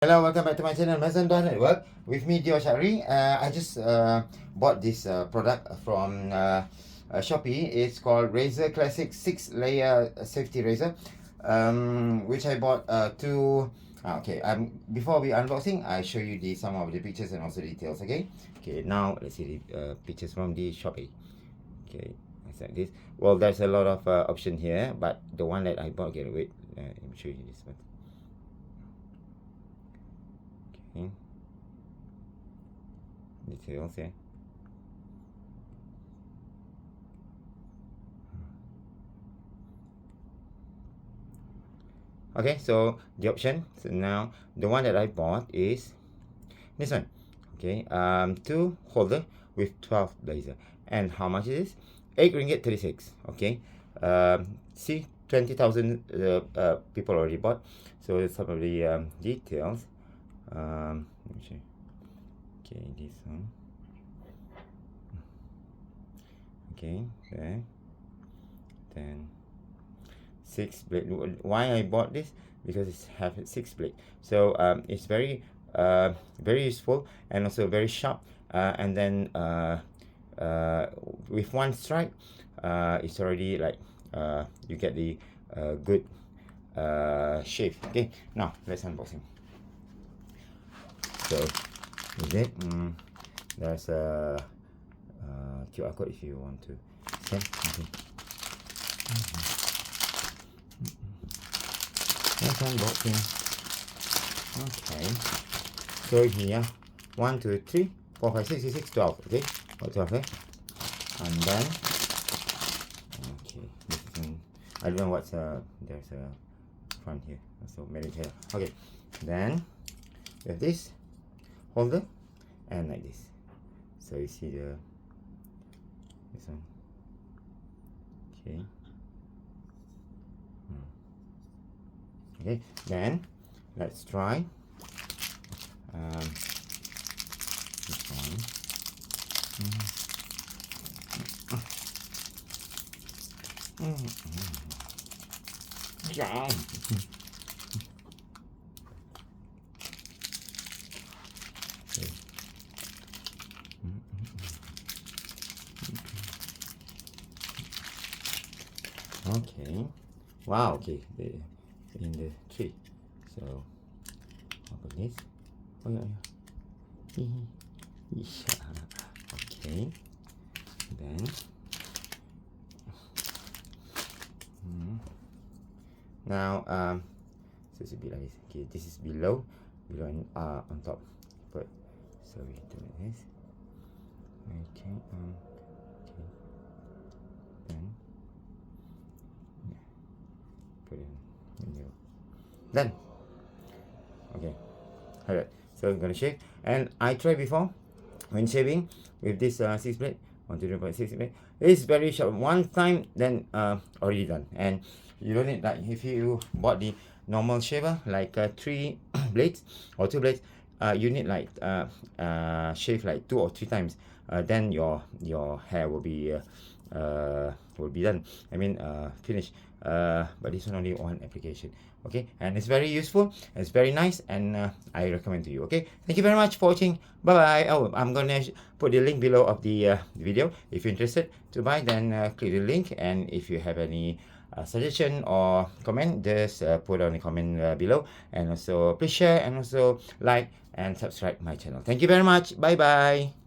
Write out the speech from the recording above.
Hello, welcome back to my channel, Maison Dor Network. With me, Dior Shaari. I just bought this product from Shopee. It's called Razor Classic 6-layer safety razor, which I bought two. Okay, before we unboxing, I show you some of the pictures and also details. Okay. Now let's see the pictures from the Shopee. Okay, it's like this. Well, there's a lot of option here, but the one that I bought, let me show you this one. Okay. Details here. Okay, so the option. So now the one that I bought is this one. Okay, two holder with 12 laser. And how much is this? 8 ringgit 36. Okay, see 20,000 people already bought. So some of the details. Let me show you. Okay, this one. Okay, there. Then 6 blade. Why I bought this? Because it have 6 blade. So it's very useful and also very sharp. And then with one strike, it's already like you get the good shave. Okay, now let's unboxing. So is it? There's a QR code if you want to scan. Okay. Let's unboxing. Okay. So here, 1, 2, 3, 4, 5, 6, 6, 12. Okay, 12. Okay. And then, okay, this is I don't know what's there's a front here. So marriage here. Okay. Then we have this holder and like this. So you see this one. Okay. Okay, then let's try this one. Yeah. Okay. Wow. Okay. In the tree. So open this. Oh yeah. Okay. Then now so it's a bit like this. Okay, this is below and on top. But so we do this. Okay. Okay. Then put it in the done. Okay. Alright. So I'm gonna shave. And I tried before when shaving with this 6 blade, 123.6 blade. It's very short. One time, then already done. And you don't need, like, if you bought the normal shaver like 3 blades or 2 blades, you need like shave like 2 or 3 times. Then your hair will be done. I mean finished. But this one only one application. Okay, and it's very useful, it's very nice, and I recommend to you. Okay, thank you very much for watching. Bye bye. Oh, I'm gonna put the link below of the video. If you're interested to buy, then click the link. And if you have any suggestion or comment, just put on the comment below. And also please share and also like and subscribe my channel. Thank you very much. Bye bye.